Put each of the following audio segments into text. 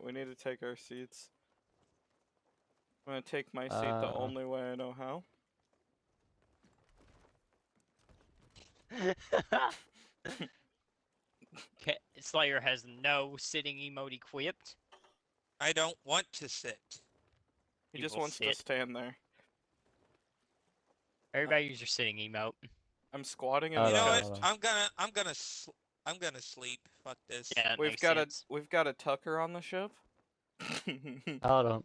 Alright, we need to take our seats. I'm gonna take my seat the only way I know how. Slayer has no sitting emote equipped. I don't want to sit. He You just will wants to sit. stand there. Everybody use your sitting emote. I'm squatting in You the know what? chest. I'm gonna sleep. Fuck this. Yeah, that We've makes got sense. we've got a Tucker on the ship. Hold on.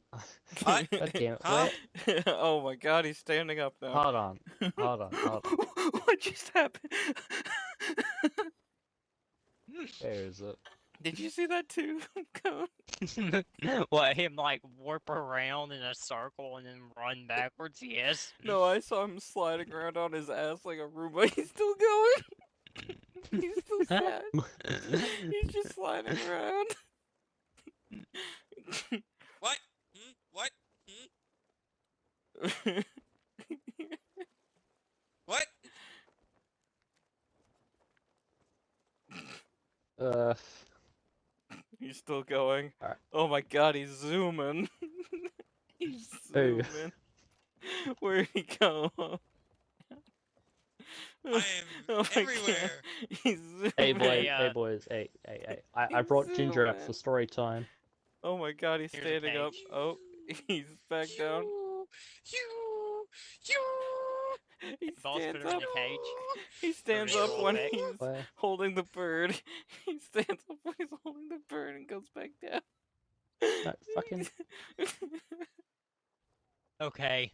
What? God damn it. Huh? Oh my god, he's standing up now. Hold on. Hold on. What just happened? Where is it? Did you see that too? Code? What, him like warp around in a circle and then run backwards? Yes. No, I saw him sliding around on his ass like a Roomba. He's still going. He's still sad. He's just sliding around. What? What? What? He's still going. Alright. Oh my god, he's zooming. He's Ooh. zooming. Where'd he go? I am Oh my everywhere. God. He's zooming. Hey Okay, boys, hey. I brought Ginger up for zooming. story time. Oh my god, he's Here's a standing up. cage. Oh, he's back down. He Boss put stands him in up. the cage. He stands up visual when effect. he's Where? holding the bird. He stands up when he's holding the bird and goes back down. No, fucking... Okay,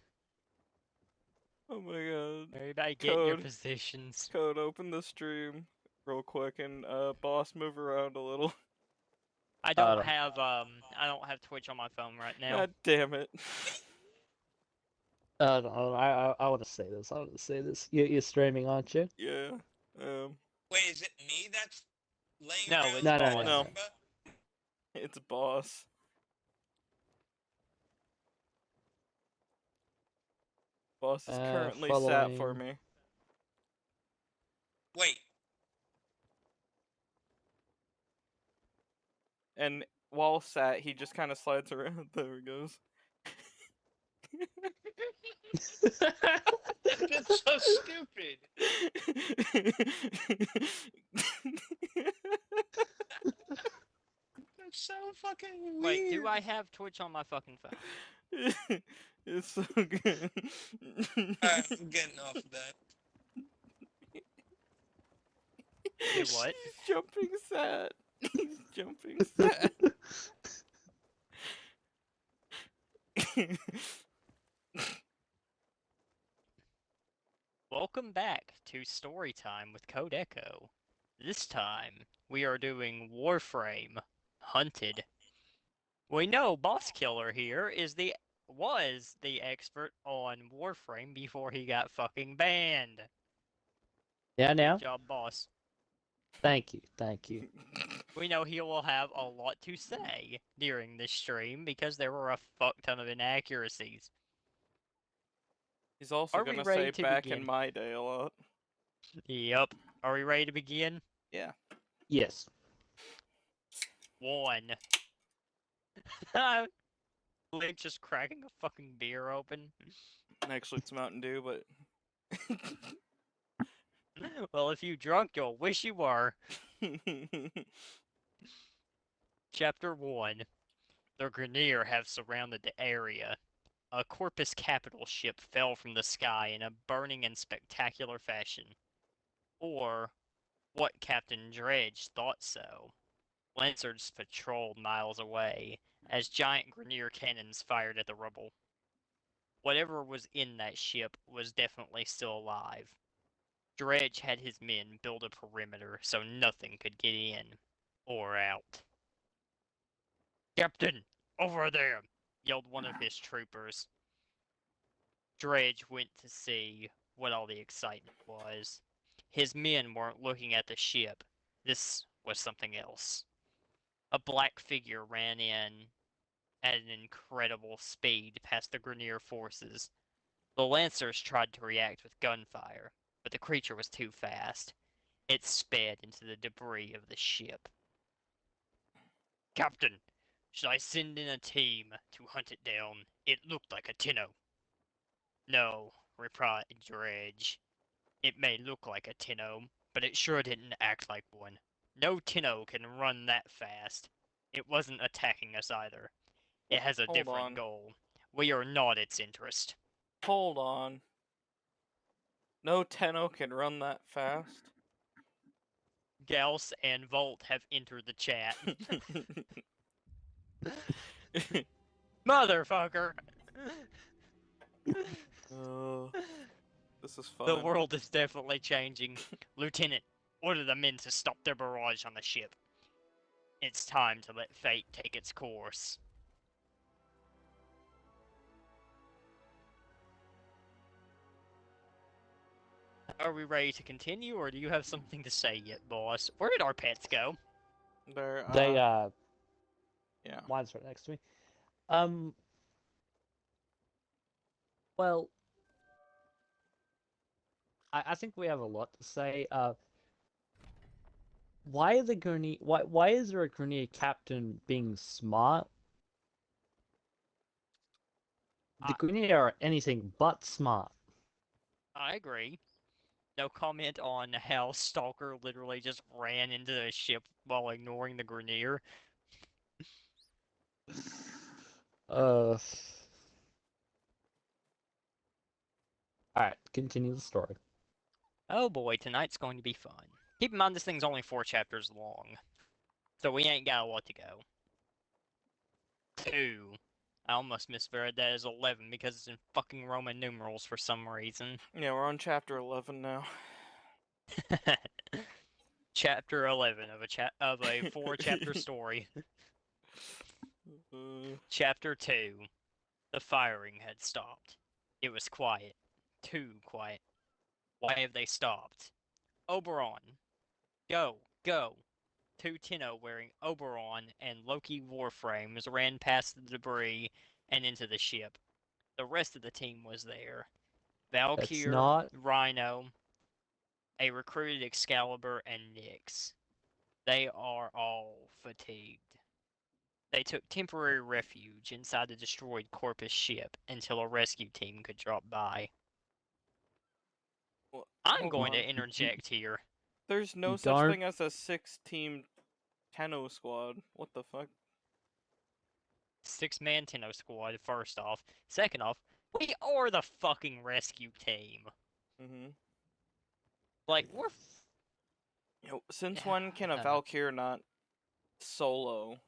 Oh my god. everybody get in your Code. positions. Code, open the stream real quick and boss move around a little. I don't have Twitch on my phone right now. God damn it. No, I want to say this. You're streaming, aren't you? Yeah. Wait, is it me that's laying No, around it's No, like no, a no. Roomba? It's boss. Boss is currently sat for following... me. Wait. And while sat, he just kind of slides around. There he goes. That's so stupid. That's so fucking weird. Wait, do I have Twitch on my fucking phone? It's so good. I'm getting off of that. Do what? He's jumping sad. He's jumping sad. Welcome back to Storytime with Code Echo. This time, we are doing Warframe Hunted. We know Boss Killer here was the expert on Warframe before he got fucking banned. Yeah, now? Good job, boss. Thank you. We know he will have a lot to say during this stream because there were a fuck ton of inaccuracies. He's also Are we gonna ready say to back begin? in my day a lot. Yep. Are we ready to begin? Yeah. Yes. 1. Link just cracking a fucking beer open. Actually, it's Mountain Dew, but. Well, if you drunk, you'll wish you were. Chapter 1. The Grineer have surrounded the area. A Corpus Capital ship fell from the sky in a burning and spectacular fashion. Or, what Captain Dredge thought so. Lancers patrolled miles away, as giant Grineer cannons fired at the rubble. Whatever was in that ship was definitely still alive. Dredge had his men build a perimeter so nothing could get in or out. "Captain, over there!" yelled one of his troopers. Dredge went to see what all the excitement was. His men weren't looking at the ship. This was something else. A black figure ran in at an incredible speed past the Grineer forces. The Lancers tried to react with gunfire, but the creature was too fast. It sped into the debris of the ship. "Captain, Should I send in a team to hunt it down? It looked like a Tinno. No, replied Dredge. It may look like a Tinno, but it sure didn't act like one. No Tinno can run that fast. It wasn't attacking us either. It has a Hold different on. goal. We are not its interest. Hold on. No Tenno can run that fast. Gauss and Volt have entered the chat. Motherfucker! This is The fun. world is definitely changing. Lieutenant, order the men to stop their barrage on the ship. It's time to let fate take its course. Are we ready to continue, or do you have something to say yet, boss? Where did our pets go? They're, They yeah. mine's right next to me. Well, I think we have a lot to say. Why are the Grenadier? Why is there a Grenadier captain being smart? The Grenadier are anything but smart. I agree. No comment on how Stalker literally just ran into the ship while ignoring the Grenier. Alright, continue the story. Oh boy, tonight's going to be fun. Keep in mind this thing's only 4 chapters long, so we ain't got a lot to go. 2. I almost misread that as 11 because it's in fucking Roman numerals for some reason. Yeah, we're on chapter 11 now. Chapter 11 of a 4-chapter story. Chapter 2. The firing had stopped. It was quiet. Too quiet. Why have they stopped? Oberon. Go, go. 2 Tenno wearing Oberon and Loki warframes ran past the debris and into the ship. The rest of the team was there. Valkyr, not- Rhino, a recruited Excalibur, and Nyx. They are all fatigued. They took temporary refuge inside the destroyed Corpus ship until a rescue team could drop by. Well, I'm hold going to on. interject here. There's no You such darn- thing as a 6-team Tenno squad. What the fuck? 6-man Tenno squad, first off. Second off, we are the fucking rescue team. Mm-hmm. Like, we're... Since when can a Valkyr not solo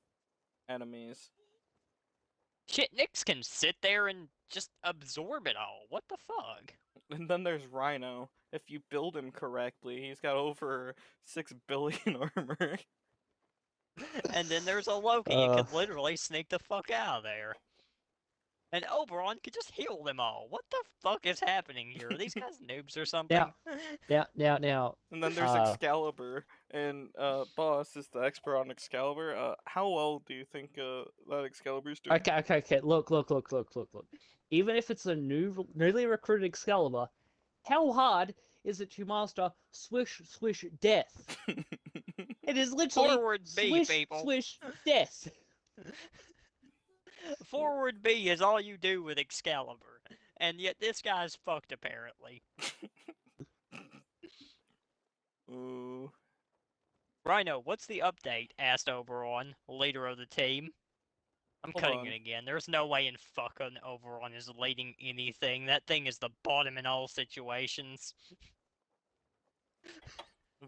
enemies? Shit, Nyx can sit there and just absorb it all. What the fuck? And then there's Rhino. If you build him correctly, he's got over 6 billion armor. And then there's a Loki. It could literally sneak the fuck out of there. And Oberon could just heal them all. What the fuck is happening here? Are these guys noobs or something? Now. And then there's Excalibur, and Boss is the expert on Excalibur. How well do you think that Excalibur's doing? Okay. Look. Even if it's a newly recruited Excalibur, how hard is it to master swish death? It is literally Forward B, people. swish death. Forward B is all you do with Excalibur. And yet this guy's fucked, apparently. Ooh. Rhino, what's the update? Asked Oberon, leader of the team. I'm Hold cutting on. it again. There's no way in fucking Oberon is leading anything. That thing is the bottom in all situations.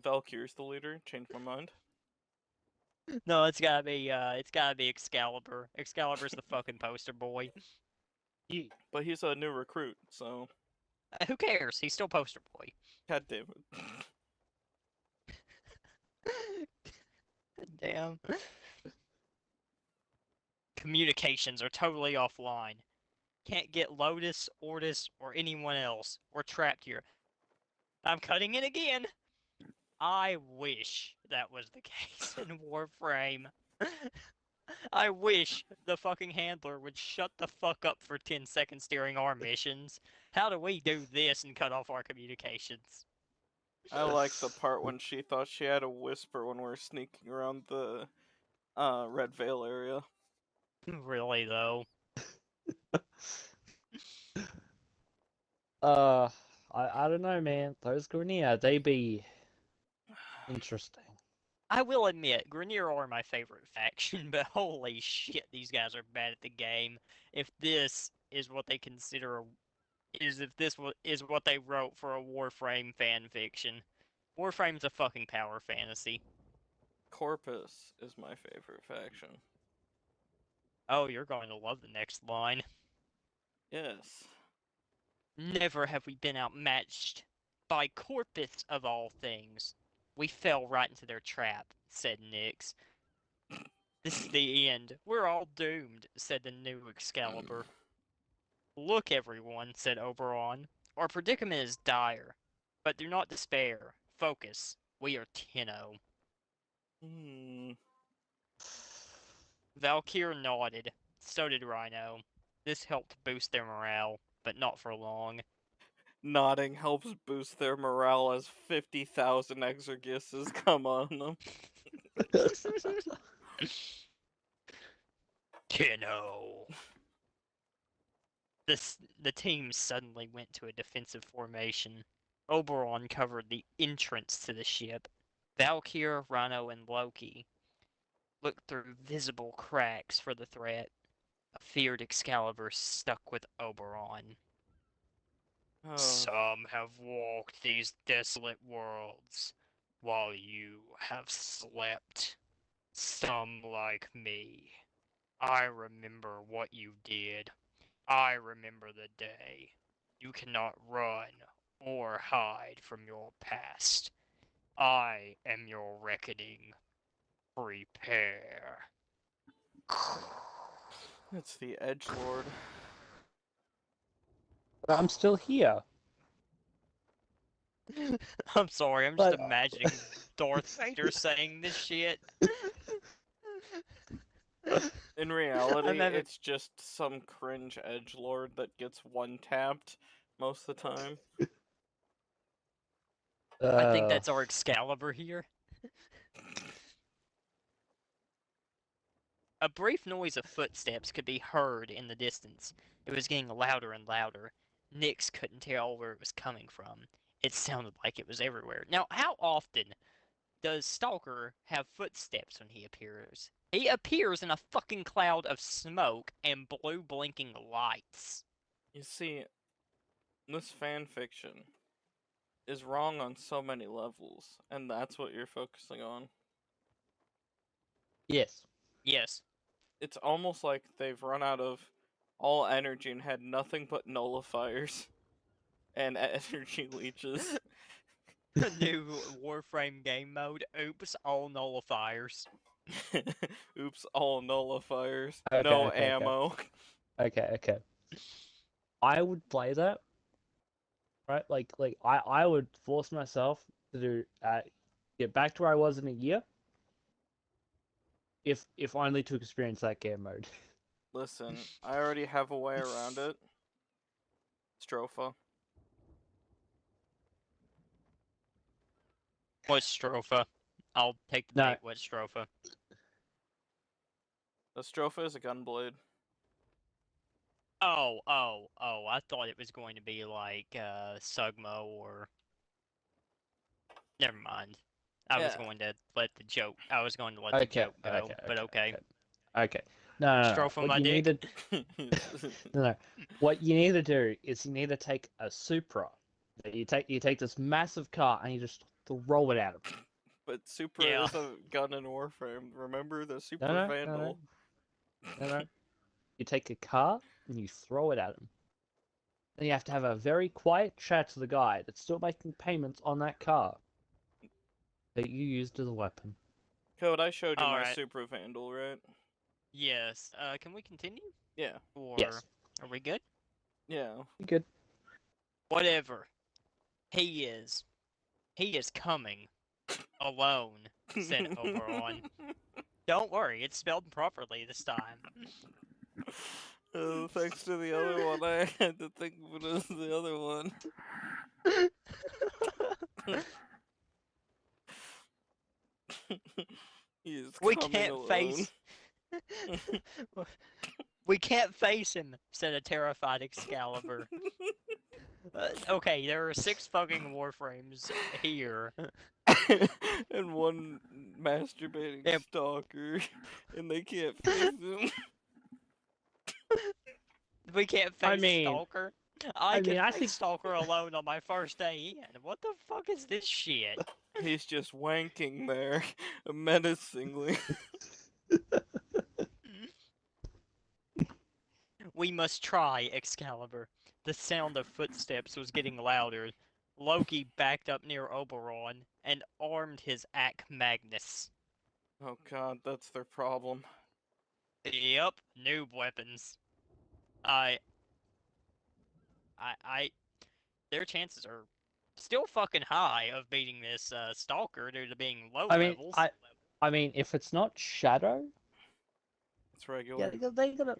Valkyr's the leader. Changed my mind. No, it's gotta be Excalibur. Excalibur's the fucking poster boy. But he's a new recruit, so. Who cares? He's still poster boy. God damn it. Damn. Communications are totally offline. Can't get Lotus, Ortis, or anyone else. We're trapped here. I'm cutting it again. I wish that was the case in Warframe. I wish the fucking handler would shut the fuck up for 10 seconds during our missions. How do we do this and cut off our communications? I like the part when she thought she had a whisper when we were sneaking around the Red Veil area. Really though. I don't know, man. Those Grenier, they be interesting. I will admit, Grenier are my favorite faction, but holy shit, these guys are bad at the game. If this is what they consider if this is what they wrote for a Warframe fan fiction. Warframe's a fucking power fantasy. Corpus is my favorite faction. Oh, you're going to love the next line. Yes. Never have we been outmatched by Corpus of all things. We fell right into their trap, said Nyx. This is the end. We're all doomed, said the new Excalibur. Look, everyone, said Oberon. Our predicament is dire. But do not despair. Focus. We are Tenno. Hmm. Valkyr nodded. So did Rhino. This helped boost their morale, but not for long. Nodding helps boost their morale as 50,000 exorguses come on them. Tenno. The team suddenly went to a defensive formation. Oberon covered the entrance to the ship. Valkyr, Rhino, and Loki looked through visible cracks for the threat. A feared Excalibur stuck with Oberon. Oh, Some have walked these desolate worlds, while you have slept. Some like me. I remember what you did. I remember the day. You cannot run or hide from your past. I am your reckoning. Prepare. it's the Edgelord. I'm still here. I'm sorry, I'm just But imagining Darth Vader saying this shit. In reality, I'm having... it's just some cringe edgelord that gets one tapped most of the time. I think uh, that's our Excalibur here. A brief noise of footsteps could be heard in the distance. It was getting louder and louder. Nyx couldn't tell where it was coming from. It sounded like it was everywhere. Now, how often does Stalker have footsteps when he appears? He appears in a fucking cloud of smoke and blue blinking lights. You see, this fanfiction is wrong on so many levels, and that's what you're focusing on. yes. Yes. It's almost like they've run out of all energy and had nothing but nullifiers and energy leeches. New Warframe game mode. Oops, all nullifiers. Oops, all nullifiers. Okay, No okay, okay. ammo. Okay. I would play that, right? I would force myself to do get back to where I was in a year, if only to experience that game mode. Listen, I already have a way around it. Stropha. What's Stropha? I'll take the No. bait. What's Stropha? A stropha is a gunblade. Oh. I thought it was going to be like Sugmo or... Never mind. I was Yeah. going to let the joke. I was going to let the Okay, joke go, but okay. okay. No. Stropha What my you need dick. to no. What you need to do is you need to take a Supra. You take this massive car and you just throw it at him. But Supra Yeah. is a gun in Warframe. Remember the Super No. Vandal? You take a car and you throw it at him. Then you have to have a very quiet chat to the guy that's still making payments on that car that you used as a weapon. Code, I showed you my Alright. Super Vandal, right? Yes. Can we continue? Yeah. Or Yes. are we good? Yeah. You good? Whatever. He is. He is coming. Alone, said Oberon. Don't worry, it's spelled properly this time. Thanks to the other one, I had to think of it as the other one. He is We coming can't alone. face We can't face him, said a terrified Excalibur. Okay, there are 6 fucking warframes here. And one masturbating Yep. stalker, and they can't face him. We can't face mean- Stalker. I can I face think- Stalker alone on my first day in. What the fuck is this shit? He's just wanking there, menacingly. We must try, Excalibur. The sound of footsteps was getting louder. Loki backed up near Oberon and armed his Ack Magnus. Oh god, that's their problem. Yep, noob weapons. Their chances are still fucking high of beating this Stalker due to being low levels. I mean, if it's not Shadow, It's regular. yeah, they gotta.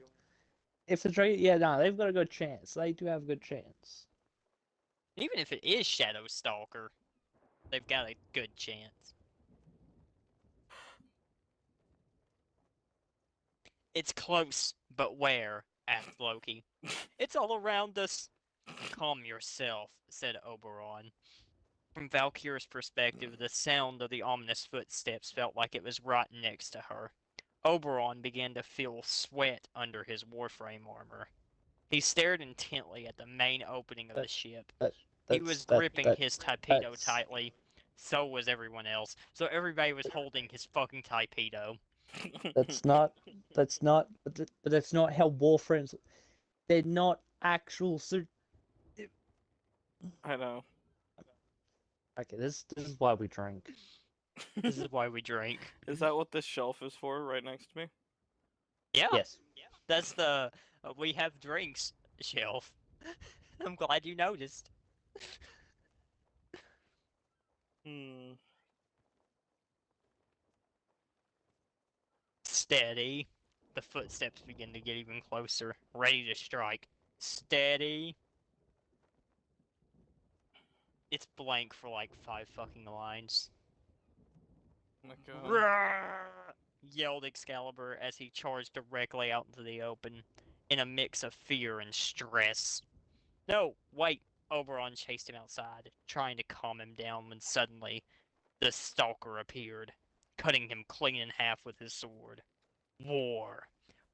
If it's right, yeah, no, they've got a good chance. They do have a good chance. Even if it is Shadow Stalker, they've got a good chance. It's close, but where? Asked Loki. It's all around us. Calm yourself, said Oberon. From Valkyr's perspective, the sound of the ominous footsteps felt like it was right next to her. Oberon began to feel sweat under his warframe armor. He stared intently at the main opening of the ship. He was gripping his Typedo tightly. So was everyone else. So everybody was holding his fucking Typedo. That's not. That's not. But that's not how warframes. They're not actual. I know. Okay, this is why we drink. This is why we drink. Is that what this shelf is for, right next to me? Yeah, Yes. that's the we have drinks shelf. I'm glad you noticed. Hmm. Steady. The footsteps begin to get even closer, ready to strike. Steady. It's blank for like 5 fucking lines. Oh my god. Roar! Yelled Excalibur as he charged directly out into the open, in a mix of fear and stress. No, wait! Oberon chased him outside, trying to calm him down when suddenly the Stalker appeared, cutting him clean in half with his sword. War.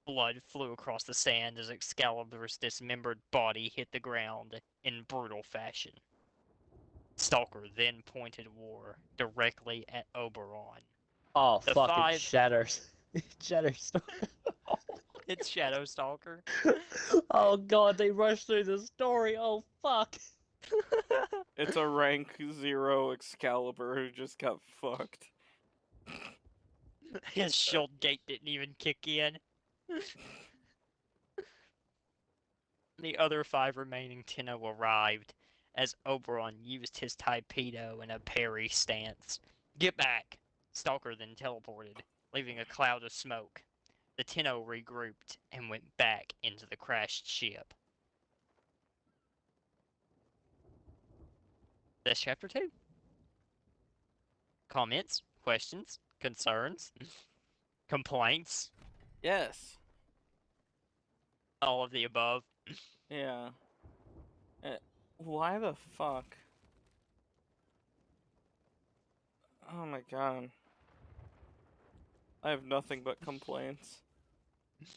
Blood flew across the sand as Excalibur's dismembered body hit the ground in brutal fashion. Stalker then pointed war directly at Oberon. Oh, The fuck! It 5 shatters. It shatters. It's Shadow Stalker. Oh god, they rushed through the story. Oh fuck. It's a rank 0 Excalibur who just got fucked. His shield gate didn't even kick in. The other 5 remaining Tenno arrived as Oberon used his Typedo in a parry stance. Get back! Stalker then teleported, leaving a cloud of smoke. The Tenno regrouped and went back into the crashed ship. That's chapter 2. Comments, questions, concerns, complaints, Yes. all of the above. Yeah. Why the fuck? Oh my god. I have nothing but complaints.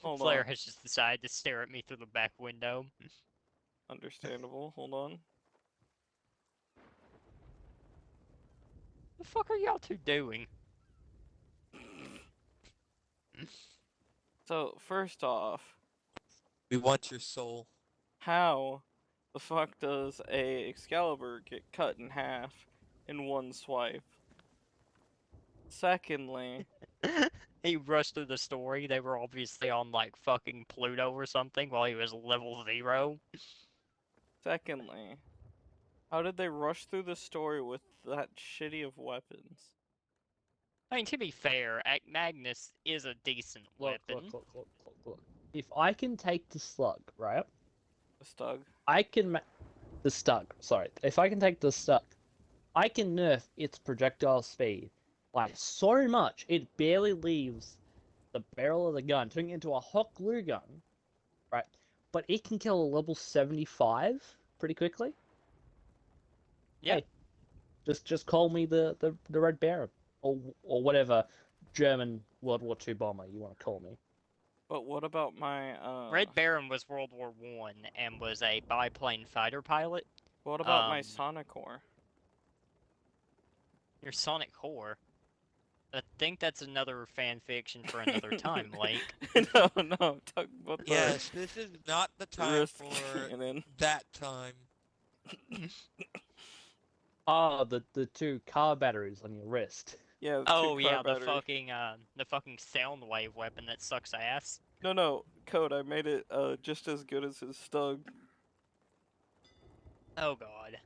Hold Flair on. has just decided to stare at me through the back window. Understandable. Hold on. The fuck are y'all two doing? So, first off, We want your soul. how the fuck does a Excalibur get cut in half in one swipe? Secondly, He rushed through the story. They were obviously on like fucking Pluto or something while he was level 0. how did they rush through the story with that shitty of weapons? I mean, to be fair, Magnus is a decent weapon. Look. If I can take the slug, right? The Stug? I can the stug. Sorry, if I can take the stug, I can nerf its projectile speed like so much it barely leaves the barrel of the gun, turning it into a hot glue gun, right? But it can kill a level 75 pretty quickly. Yeah. Hey, just call me the Red Baron, or whatever German World War II bomber you want to call me. But what about my Red Baron was World War One and was a biplane fighter pilot. What about my Um, Sonic core? Your Sonic Core. I think that's another fan fiction for another time, Link. No, no, I'm talking about the Yes, this is not the time wrist for cannon. that time. Ah, the two car batteries on your wrist. Yeah, the Oh two yeah, car battery. the fucking sound wave weapon that sucks ass. No, Code, I made it just as good as his Stug. Oh god.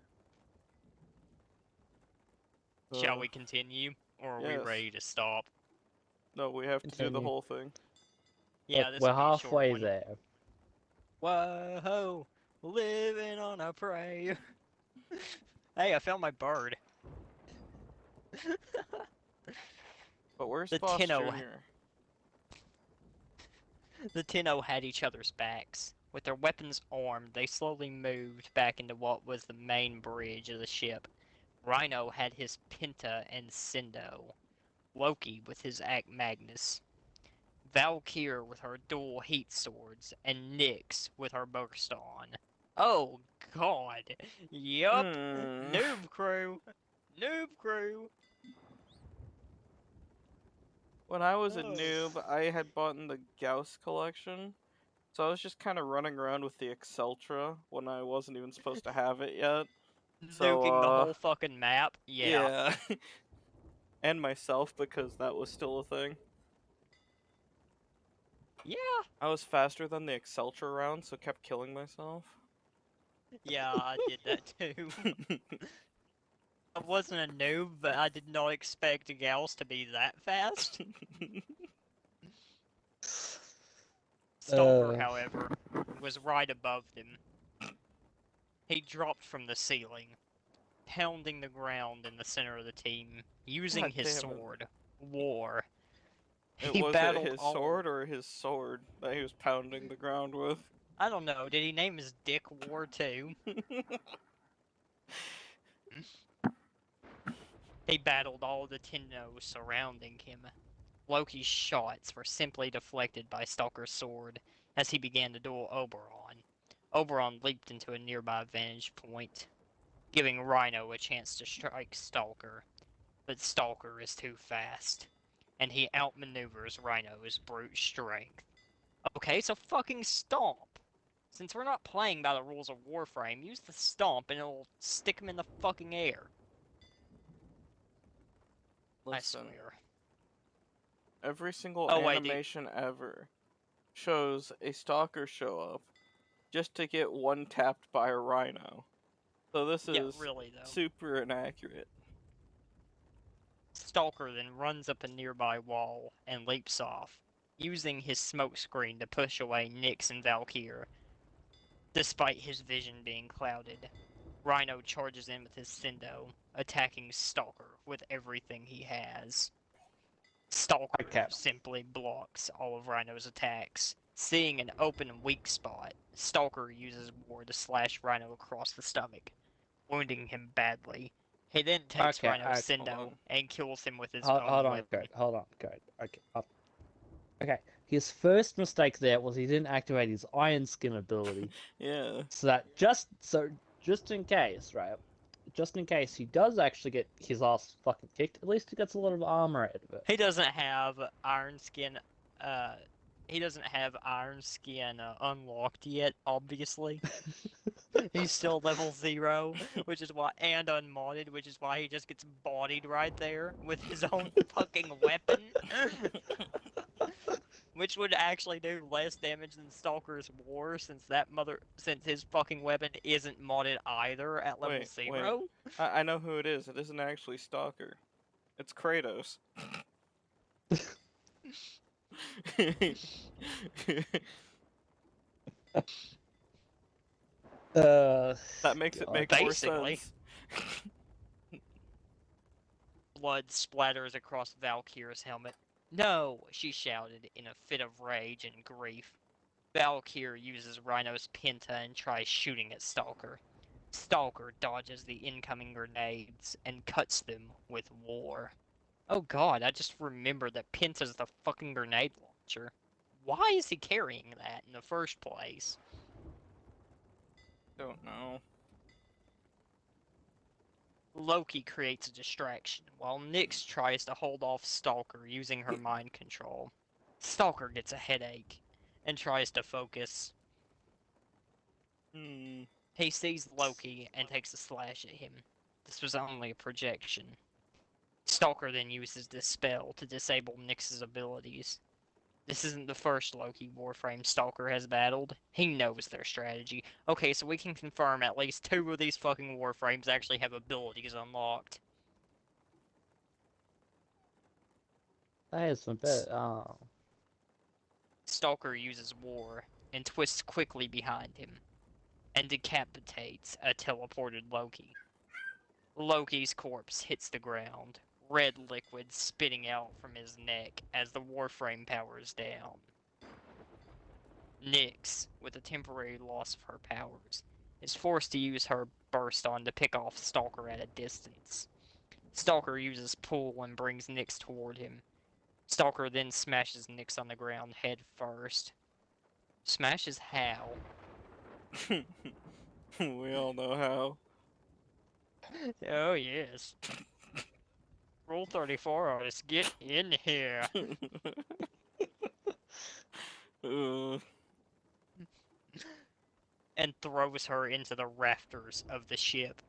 Shall Uh, we continue, or are we yes. ready to stop? No, we have to do the Continue. whole thing. Yeah, Look, this we're will be a short halfway one. there. Whoa, living on a prey. Hey, I found my bird. But where's The Boss Tinno- Junior? The Tenno had each other's backs. With their weapons armed, they slowly moved back into what was the main bridge of the ship. Rhino had his Penta and Cindo. Loki with his Act Magnus. Valkyr with her dual heat swords, and Nyx with her burst on. Oh god. Yup. Noob crew. Noob crew. When I was a Oh. noob, I had bought in the Gauss collection. So I was just kind of running around with the Exceltra when I wasn't even supposed to have it yet. So, Nuking the whole fucking map. Yeah. yeah. And myself, because that was still a thing. Yeah. I was faster than the Exceltra round, so kept killing myself. Yeah, I did that too. I wasn't a noob, but I did not expect Gauss to be that fast. Stalker, however, was right above them. He dropped from the ceiling, pounding the ground in the center of the team, using God his damn it. sword, War. Was it his sword or his sword that he was pounding the ground with? I don't know, did he name his dick War too? He battled all the Tenno surrounding him. Loki's shots were simply deflected by Stalker's sword as he began to duel Oberon. Oberon leaped into a nearby vantage point, giving Rhino a chance to strike Stalker. But Stalker is too fast, and he outmaneuvers Rhino's brute strength. Okay, so fucking stomp! Since we're not playing by the rules of Warframe, use the stomp and it'll stick him in the fucking air. I Listen, swear. every single Oh, wait, animation ever shows a stalker show up just to get one tapped by a rhino. So this Yeah, is really though. super inaccurate. Stalker then runs up a nearby wall and leaps off, using his smokescreen to push away Nyx and Valkyr. Despite his vision being clouded, Rhino charges in with his Cindo, attacking Stalker with everything he has. Stalker Okay. simply blocks all of Rhino's attacks. Seeing an open weak spot, Stalker uses War to slash Rhino across the stomach, wounding him badly. He then takes Okay, Rhino's hold Cindo on. and kills him with his Hold own on, weapon. Code. Hold on, Code. Okay. Okay. His first mistake there was he didn't activate his Iron Skin ability. Yeah. So that just in case, right? Just in case he does actually get his ass fucking kicked, at least he gets a lot of armor out of it. He doesn't have Iron Skin. He doesn't have Iron Skin unlocked yet. Obviously, he's still level 0, which is why, and unmodded, which is why he just gets bodied right there with his own fucking weapon. Which would actually do less damage than Stalker's War, since his fucking weapon isn't modded either at level 0. I know who it is. It isn't actually Stalker. It's Kratos. That makes it God. make more Basically. sense. Blood splatters across Valkyr's helmet. No, she shouted in a fit of rage and grief. Valkyr uses Rhino's Penta and tries shooting at Stalker. Stalker dodges the incoming grenades and cuts them with war. Oh god, I just remembered that Penta's the fucking grenade launcher. Why is he carrying that in the first place? Don't know. Loki creates a distraction, while Nyx tries to hold off Stalker using her mind control. Stalker gets a headache and tries to focus. Hmm. He sees Loki and takes a slash at him. This was only a projection. Stalker then uses this spell to disable Nyx's abilities. This isn't the first Loki Warframe Stalker has battled. He knows their strategy. Okay, so we can confirm at least 2 of these fucking Warframes actually have abilities unlocked. That is some bit. Oh. Stalker uses War and twists quickly behind him and decapitates a teleported Loki. Loki's corpse hits the ground, red liquid spitting out from his neck as the Warframe powers down. Nyx, with a temporary loss of her powers, is forced to use her burst on to pick off Stalker at a distance. Stalker uses pull and brings Nyx toward him. Stalker then smashes Nyx on the ground head first. Smashes how? We all know how. Oh yes. Rule 34 artists, get in here. uh, And throws her into the rafters of the ship.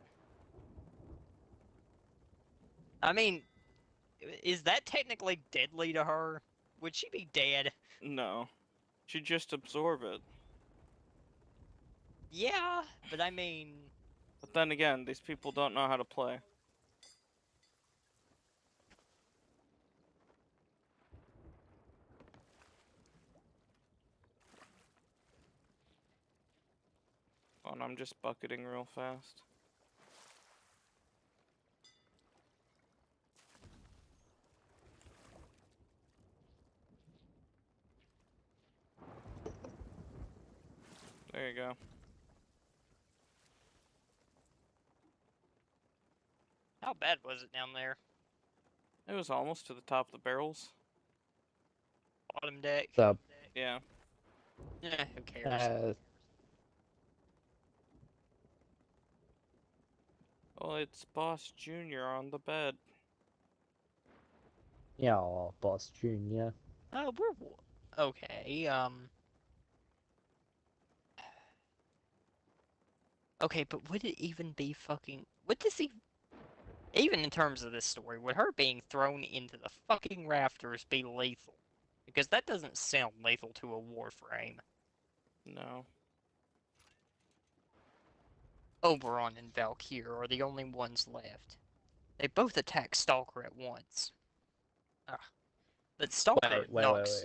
I mean, is that technically deadly to her? Would she be dead? no. She just absorb it. Yeah, but I mean, But then again, these people don't know how to play. Oh, and I'm just bucketing real fast. There you go. how bad was it down there? It was almost to the top of the barrels. Bottom deck? So, Yeah. Who cares? Well, it's Boss Junior on the bed. yeah, Boss Junior. Oh, we're okay. Okay, but would it even be fucking? Would this even in terms of this story, would her being thrown into the fucking rafters be lethal? Because that doesn't sound lethal to a Warframe. No. Oberon and Valkyr are the only ones left. They both attack Stalker at once. But Stalker knocks.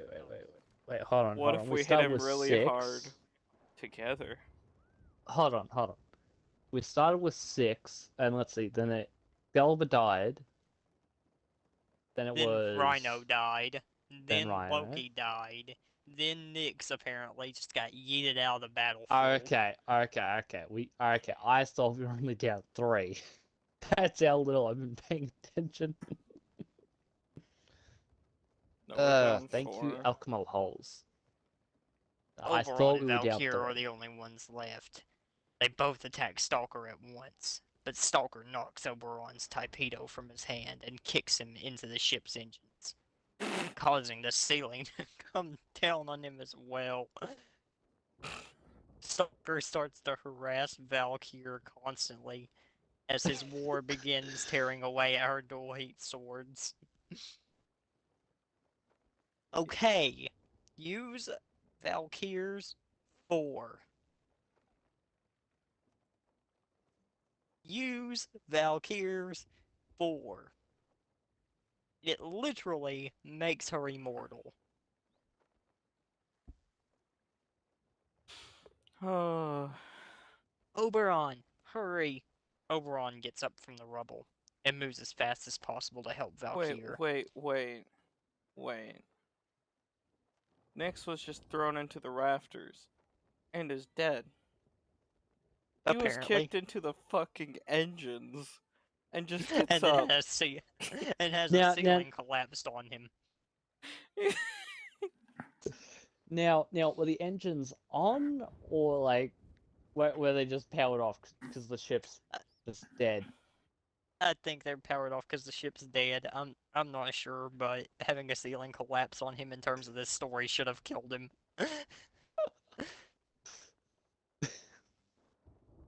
Wait, hold on, What hold if on. we hit started him with really 6. hard together? Hold on. We started with 6, and let's see, then Delva died. Then it Then was... Rhino died. Then Then Rhino. Loki died. Then Nyx apparently just got yeeted out of the battlefield. Okay. I thought we were only down 3. That's how little I've been paying attention. No, we're down Thank 4. you, Alchemical Holes. I Oberon thought and we were down Valkyr are 3. the only ones left. They both attack Stalker at once, but Stalker knocks Oberon's torpedo from his hand and kicks him into the ship's engines, causing the ceiling to come down on him as well. Stalker starts to harass Valkyr constantly as his war begins tearing away at her dual-heat swords. Okay, use Valkyr's 4. Use Valkyr's 4. It literally makes her immortal. Oh. Oberon, hurry! Oberon gets up from the rubble and moves as fast as possible to help Valkyr. Wait. Wait. Nix was just thrown into the rafters and is dead. He was Apparently. kicked into the fucking engines and just gets And up. then and has Now- a ceiling collapsed on him. Now, were the engines on, or like, were they just powered off because the ship's just dead? I think they're powered off because the ship's dead. I'm not sure, but having a ceiling collapse on him in terms of this story should have killed him.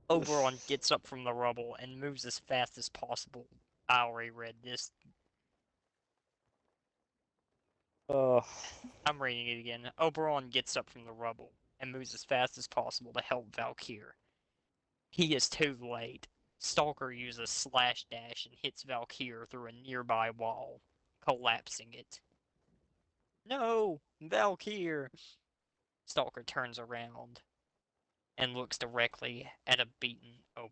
Oberon gets up from the rubble and moves as fast as possible. I already read this. Ugh. I'm reading it again. Oberon gets up from the rubble and moves as fast as possible to help Valkyr. He is too late. Stalker uses slash dash and hits Valkyr through a nearby wall, collapsing it. No! Valkyr! Stalker turns around and looks directly at a beaten Oberon.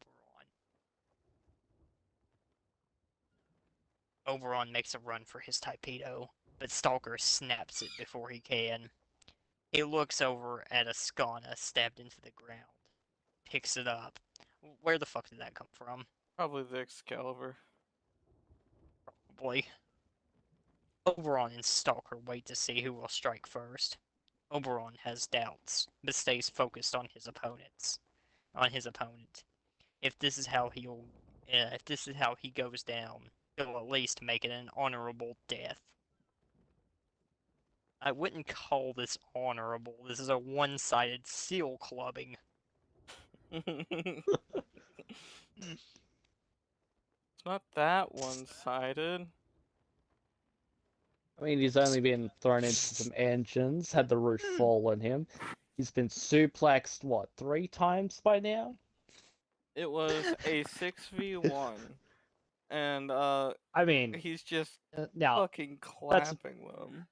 Oberon makes a run for his Typedo, but Stalker snaps it before he can. He looks over at a Skana stabbed into the ground, picks it up. Where the fuck did that come from? Probably the Excalibur. Probably. Oberon and Stalker wait to see who will strike first. Oberon has doubts, but stays focused on his opponent. If this is how he goes down, he'll at least make it an honorable death. I wouldn't call this honorable. This is a one-sided seal clubbing. It's not that one-sided. I mean, he's only been thrown into some engines, had the roof fall on him. He's been suplexed, what, 3 times by now? It was a 6v1. And, I mean, he's just now, fucking clapping them.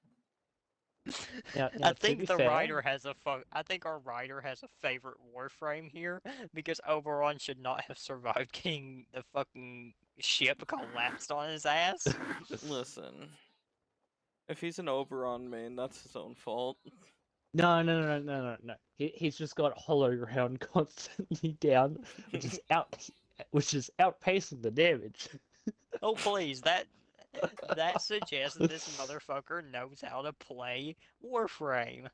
now, I to think be the fair, writer has I think our writer has a favorite warframe here because Oberon should not have survived getting the fucking ship collapsed on his ass. Listen. If he's an Oberon main, that's his own fault. No. He's just got hollow ground constantly down, which is outpacing the damage. Oh please, that suggests that this motherfucker knows how to play Warframe,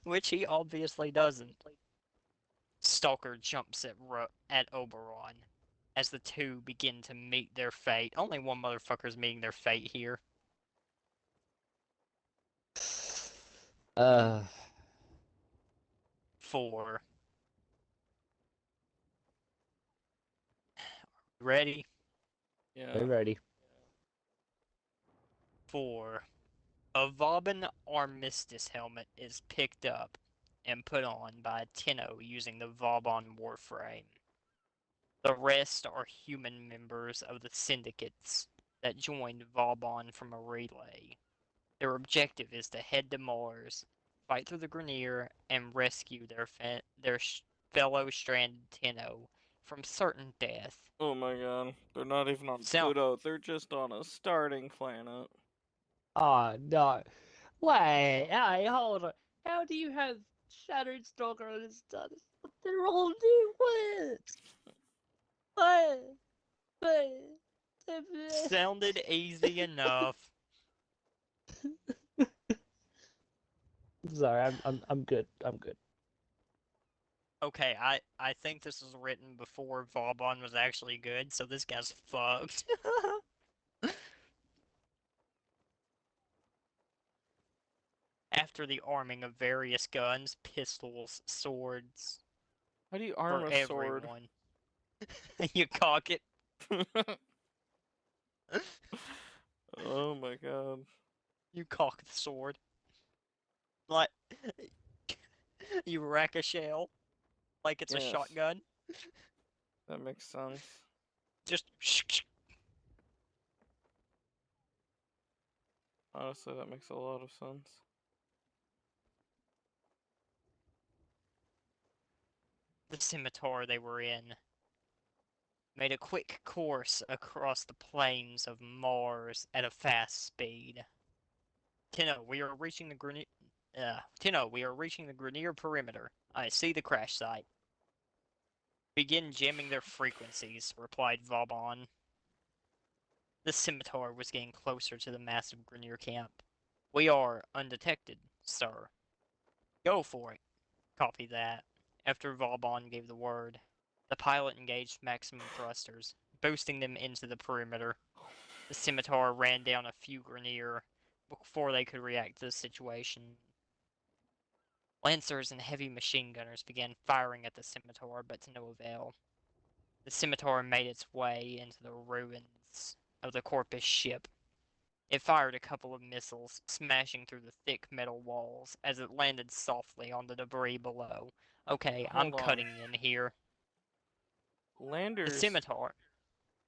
which he obviously doesn't. Stalker jumps at Oberon as the two begin to meet their fate. Only one motherfucker's meeting their fate here. Uh, Four. Ready? Yeah. ready. 4. A Vauban Armistice helmet is picked up and put on by Tenno using the Vauban Warframe. The rest are human members of the syndicates that joined Vauban from a relay. Their objective is to head to Mars, fight through the Grineer, and rescue their fellow stranded Tenno from certain death. Oh my god. They're not even on Sound- Pluto, they're just on a starting planet. Oh no. Wait, hey, hold on. How do you have Shattered Stalker on his status? They're all new words. What? Sounded easy enough. Sorry, I'm good. I'm good. Okay, I think this was written before Vauban was actually good, so this guy's fucked. After the arming of various guns, pistols, swords, How do you arm for a sword? everyone. You cock it. Oh my god. You cock the sword. Like, you rack a shell like it's a Yes. shotgun. That makes sense. Just Honestly, that makes a lot of sense. the scimitar they were in made a quick course across the plains of Mars at a fast speed. Tenno, we are reaching the Grenier perimeter. I see the crash site. Begin jamming their frequencies, replied Vauban. The scimitar was getting closer to the massive Grenier camp. We are undetected, sir. Go for it. Copy that. After Vauban gave the word, the pilot engaged maximum thrusters, boosting them into the perimeter. The scimitar ran down a few Grenier before they could react to the situation. Lancers and heavy machine gunners began firing at the scimitar, but to no avail. The scimitar made its way into the ruins of the Corpus ship. It fired a couple of missiles, smashing through the thick metal walls as it landed softly on the debris below. Okay, I'm Hold on. cutting in here. The Landers scimitar.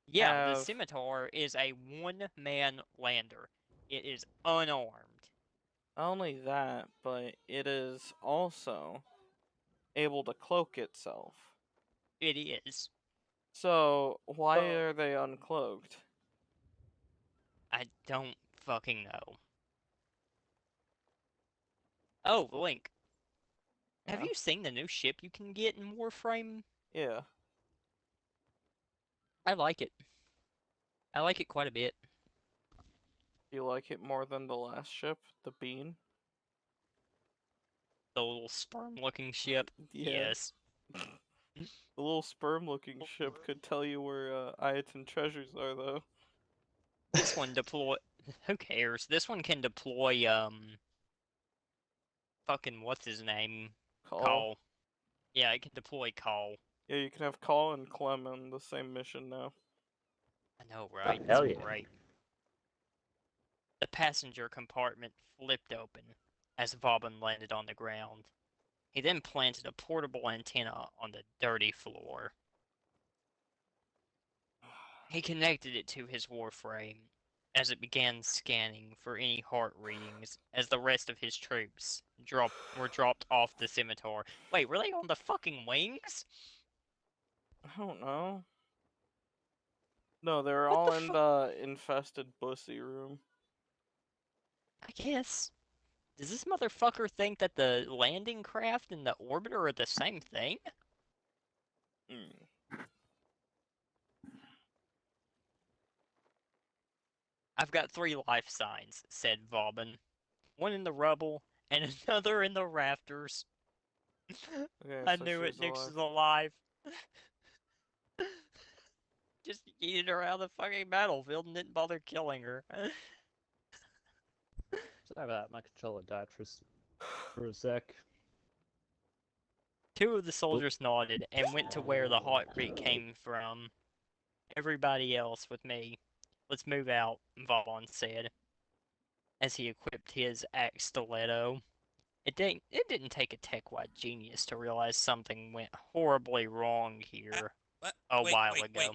Yeah, the have scimitar is a one-man lander. It is unarmed. not only that, but it is also able to cloak itself. It is. So why are they uncloaked? I don't fucking know. Oh, Link. Have Yeah. you seen the new ship you can get in Warframe? Yeah. I like it. I like it quite a bit. Do you like it more than the last ship, the Bean? The little sperm-looking ship. Yeah. Yes. The little sperm-looking ship could tell you where Ayaton treasures are, though. This one deploy. Who cares? This one can deploy. Fucking what's his name? Call. Yeah, it can deploy Call. Yeah, you can have Call and Clem on the same mission now. I know, right? Hell It's yeah. great. The passenger compartment flipped open as Vauban landed on the ground. He then planted a portable antenna on the dirty floor. He connected it to his warframe as it began scanning for any heart readings as the rest of his troops were dropped off the scimitar. Wait, were they on the fucking wings? I don't know. No, they're What all the in fuck? the infested bussy room. I guess. Does this motherfucker think that the landing craft and the orbiter are the same thing? Mm. I've got 3 life signs, said Vauban. One in the rubble, and another in the rafters. Okay, I so knew it. she's Nyx alive. is alive. Just yeeted her out of the fucking battlefield and didn't bother killing her. Sorry about that. My controller died for a sec. 2 of the soldiers nodded and went to where the heartbeat came from. Everybody else with me. Let's move out, Vaughn said, as he equipped his axe stiletto. It didn't take a tech-wide genius to realize something went horribly wrong here What? a Wait, while wait, ago.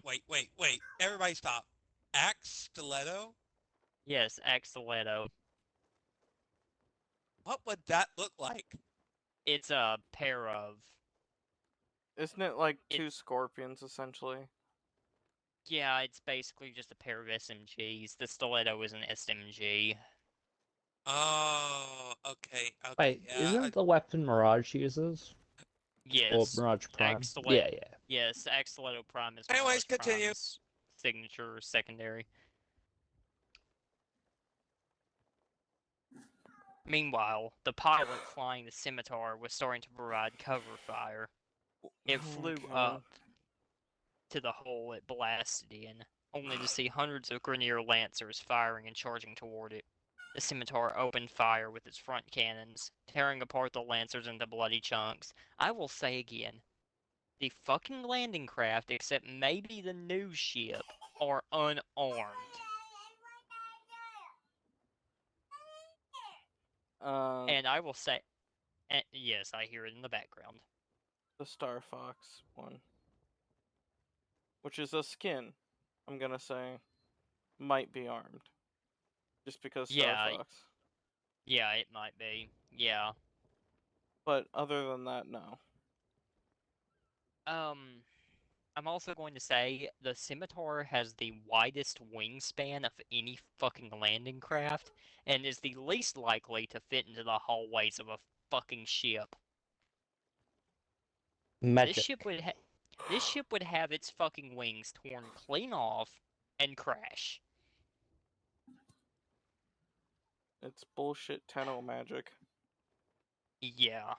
wait. Everybody stop. Axe stiletto? Yes, axe stiletto. What would that look like? It's a pair of... Isn't it like It- two scorpions, essentially? Yeah, it's basically just a pair of SMGs. The stiletto is an SMG. Oh, okay, Wait, yeah. isn't the weapon Mirage uses? Or Yes, Mirage Prime? axe stiletto. Yeah, yeah. Yes, axe stiletto prime is Anyways, Mirage continue. Prime's signature secondary. Meanwhile, the pilot flying the scimitar was starting to provide cover fire. It Oh my flew God. up to the hole it blasted in, only to see hundreds of Grenier Lancers firing and charging toward it. The scimitar opened fire with its front cannons, tearing apart the Lancers into bloody chunks. I will say again, the fucking landing craft, except maybe the new ship, are unarmed. And I will say, yes, I hear it in the background. The Star Fox one. Which is a skin, I'm gonna say, might be armed. Just because Star Yeah, Fox. yeah, it might be. Yeah. But other than that, no. Um, I'm also going to say the Scimitar has the widest wingspan of any fucking landing craft, and is the least likely to fit into the hallways of a fucking ship. This Magic. ship would this ship would have its fucking wings torn clean off and crash. It's bullshit Tenno magic. Yeah.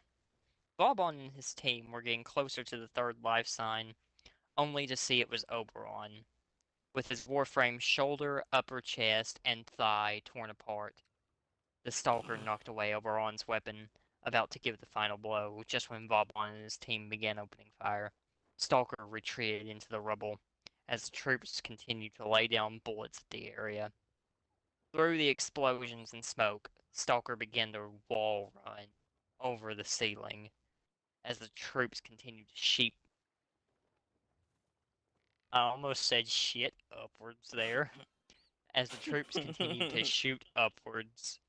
Vauban and his team were getting closer to the third life sign, only to see it was Oberon, with his warframe shoulder, upper chest, and thigh torn apart. The Stalker knocked away Oberon's weapon, about to give the final blow, just when Vauban and his team began opening fire. Stalker retreated into the rubble, as the troops continued to lay down bullets at the area. Through the explosions and smoke, Stalker began to wall run over the ceiling, as the troops continued to sheep. I almost said shit upwards there. As the troops continued to shoot upwards.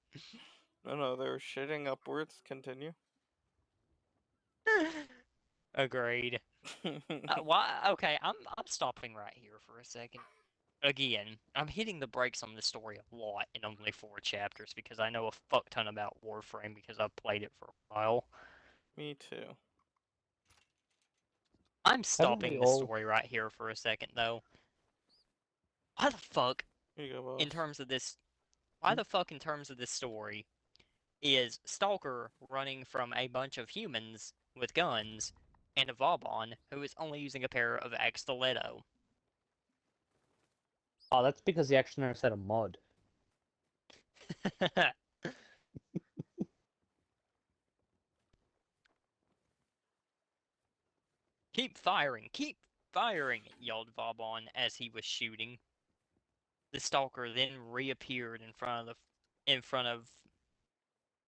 No, they're shitting upwards. Continue. Agreed. Why? Okay, I'm stopping right here for a second. Again, I'm hitting the brakes on this story a lot in only 4 chapters because I know a fuck ton about Warframe because I've played it for a while. Me too. I'm Haven't we stopping the all? story right here for a second though. Why the fuck, Here you go, in boss. terms of this, why the fuck in terms of this story is Stalker running from a bunch of humans with guns and a Vauban who is only using a pair of axe stiletto? Oh, that's because he actually knows how to mod. Keep firing, yelled Vauban as he was shooting. The Stalker then reappeared in front of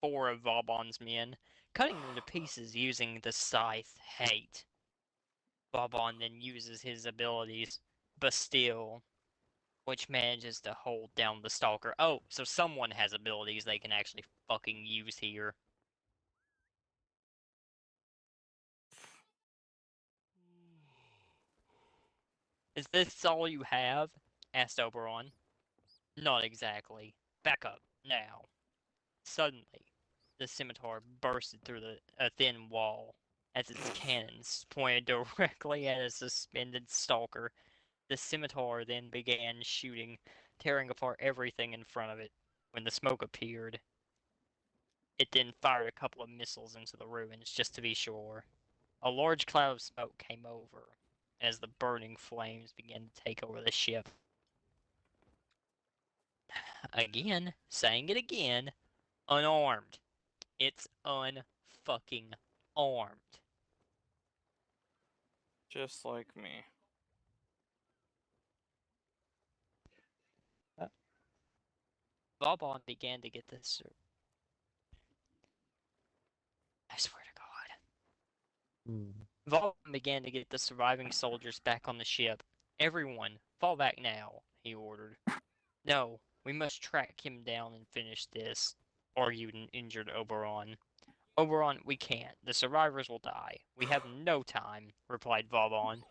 4 of Vauban's men, cutting them to pieces using the scythe Hate. Vauban then uses his abilities, Bastille, which manages to hold down the Stalker. Oh, so someone has abilities they can actually fucking use here. Is this all you have? Asked Oberon. Not exactly. Back up, now. Suddenly, the scimitar bursted through a thin wall as its cannons pointed directly at a suspended stalker. The scimitar then began shooting, tearing apart everything in front of it. When the smoke appeared, it then fired a couple of missiles into the ruins just to be sure. A large cloud of smoke came over as the burning flames began to take over the ship. Again, saying it again, unarmed. It's unfucking armed. Just like me. Vauban began to get this. I swear to God. Hmm. Vauban began to get the surviving soldiers back on the ship. Everyone, fall back now, he ordered. No, we must track him down and finish this, argued an injured Oberon. Oberon, we can't. The survivors will die. We have no time, replied Vauban.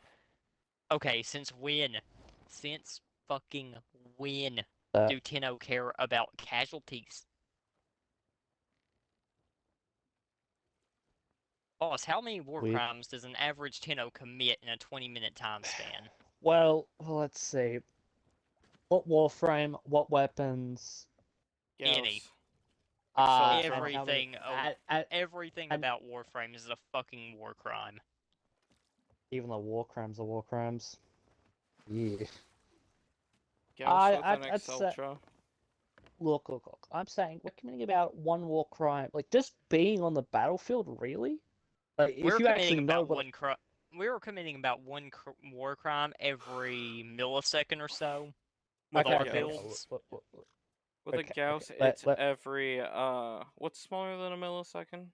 Okay, since when? Since fucking when do Tenno care about casualties? Boss, how many war Weird. crimes does an average Tenno commit in a 20-minute time span? Well, let's see. What warframe? What weapons? Any. Gauss. And how many? Everything, everything and about Warframe is a fucking war crime. even the war crimes are war crimes. Yeah. Gauss with an I'd say. Exceltra. Look. I'm saying we're committing about one war crime. Like just being on the battlefield, really? Like if We're you actually committing know about what. we were committing about one war crime every millisecond or so with With a our Okay. Gauss. builds. With a Okay. Gauss, Let, it's let, every what's smaller than a millisecond?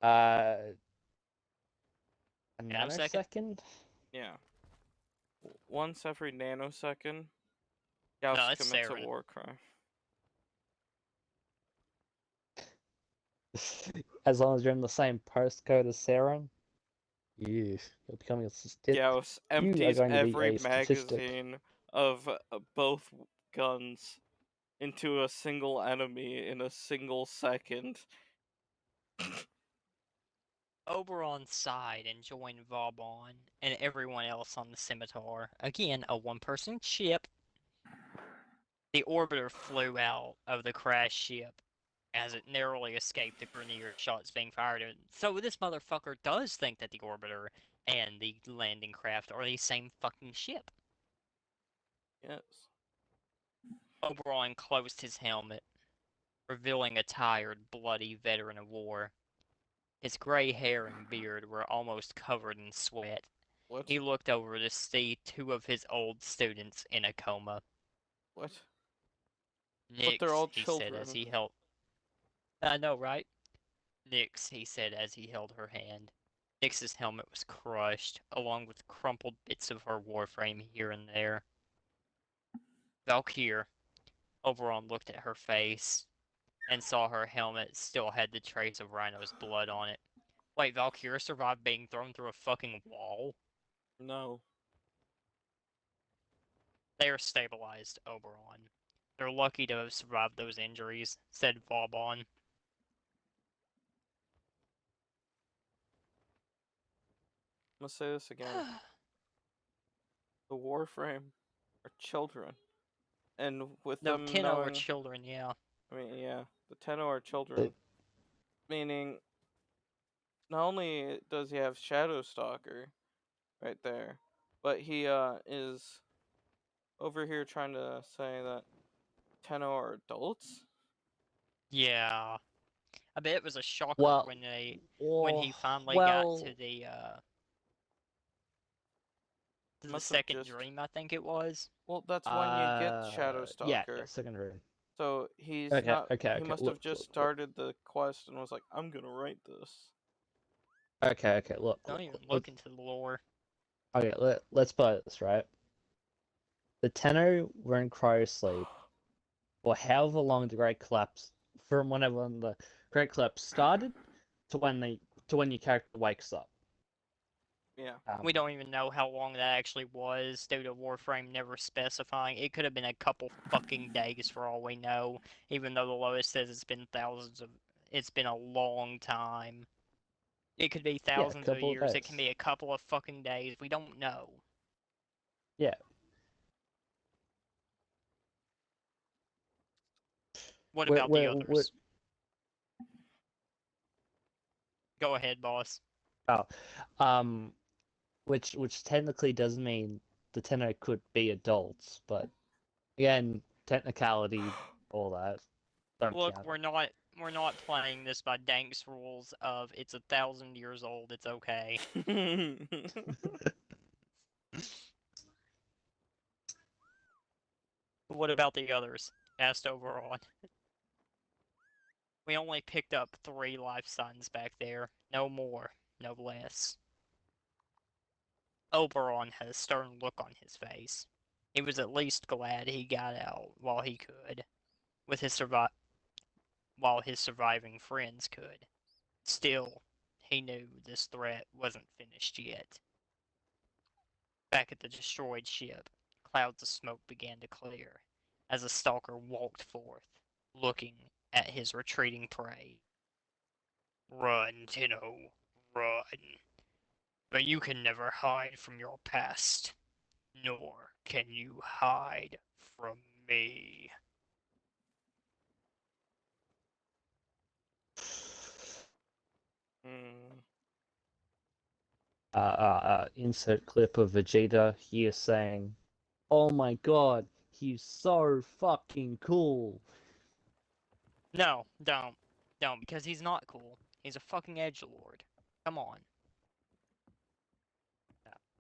uh, a Nanosecond? nanosecond. Yeah. Once every nanosecond, No, Gauss that's commits a Saren. war crime. As long as you're in the same postcode as Saren. You're becoming a Gauss You are empties going to be every a statistic. magazine of both guns into a single enemy in a single second. Oberon sighed and joined Vauban and everyone else on the Scimitar. Again, a one-person ship. The orbiter flew out of the crashed ship as it narrowly escaped the grenadier shots being fired at it. So this motherfucker does think that the orbiter and the landing craft are the same fucking ship. Yes. Oberon closed his helmet, revealing a tired, bloody veteran of war. His gray hair and beard were almost covered in sweat. What? He looked over to see two of his old students in a coma. What? But they're Nix, all he said as children. he held. I know, right? Nix, he said as he held her hand. Nix's helmet was crushed, along with crumpled bits of her warframe here and there. Valkyr, Oberon looked at her face and saw her helmet still had the trace of Rhino's blood on it. Wait, Valkyr survived being thrown through a fucking wall? No. They are stabilized, Oberon. They're lucky to have survived those injuries, said Vauban. I'm gonna say this again. The Warframe are children. And with No, them 10 are knowing, children, yeah. I mean, yeah, the Tenno are children. Meaning, not only does he have Shadow Stalker right there, but he is over here trying to say that Tenno are adults. Yeah. I bet it was a shocker Well, when or he finally got well, to the Must have second just. dream, I think it was. Well, that's when you get Shadow yeah, Stalker. second room. So he's Okay, not. okay, He okay. must have just Look, look. started the quest and was like, "I'm gonna write this." Okay, okay. Don't even look into the lore. Okay, let's put this right. The Tenno were in cryosleep for however long the Great Collapse, from whenever the Great Collapse started to when your character wakes up. Yeah. We don't even know how long that actually was due to Warframe never specifying. It could have been a couple fucking days for all we know, even though the lowest says it's been thousands of. It's been a long time. It could be Yeah, a thousands of couple of years. It can days. be a couple of fucking days. We don't know. Yeah. What We're, about the we're, we're, others? Go ahead, boss. oh, which technically does mean the Tenno could be adults, but again, technicality, all that don't Look, count. we're not playing this by Dank's rules of it's 1,000 years old. It's okay. What about the others? Asked Oberon. We only picked up 3 life signs back there. No more, no less. Oberon had a stern look on his face. He was at least glad he got out while he could, with while his surviving friends could. Still, he knew this threat wasn't finished yet. Back at the destroyed ship, clouds of smoke began to clear as the stalker walked forth, looking at his retreating prey. Run, Tenno, run. But you can never hide from your past, nor can you hide from me. Hmm. Insert clip of Vegeta here saying, "Oh my god, he's so fucking cool." No, don't, because he's not cool. He's a fucking edgelord. Come on.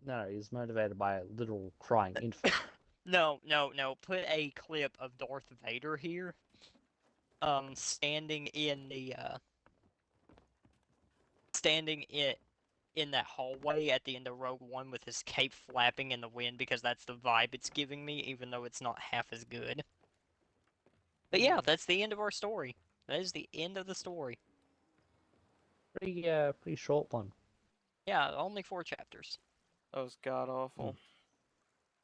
No, he's motivated by a literal crying infant. No. Put a clip of Darth Vader here. Standing in the standing in that hallway at the end of Rogue One with his cape flapping in the wind because that's the vibe it's giving me, even though it's not half as good. But yeah, that's the end of our story. That is the end of the story. Pretty short one. Yeah, only 4 chapters. That was god awful.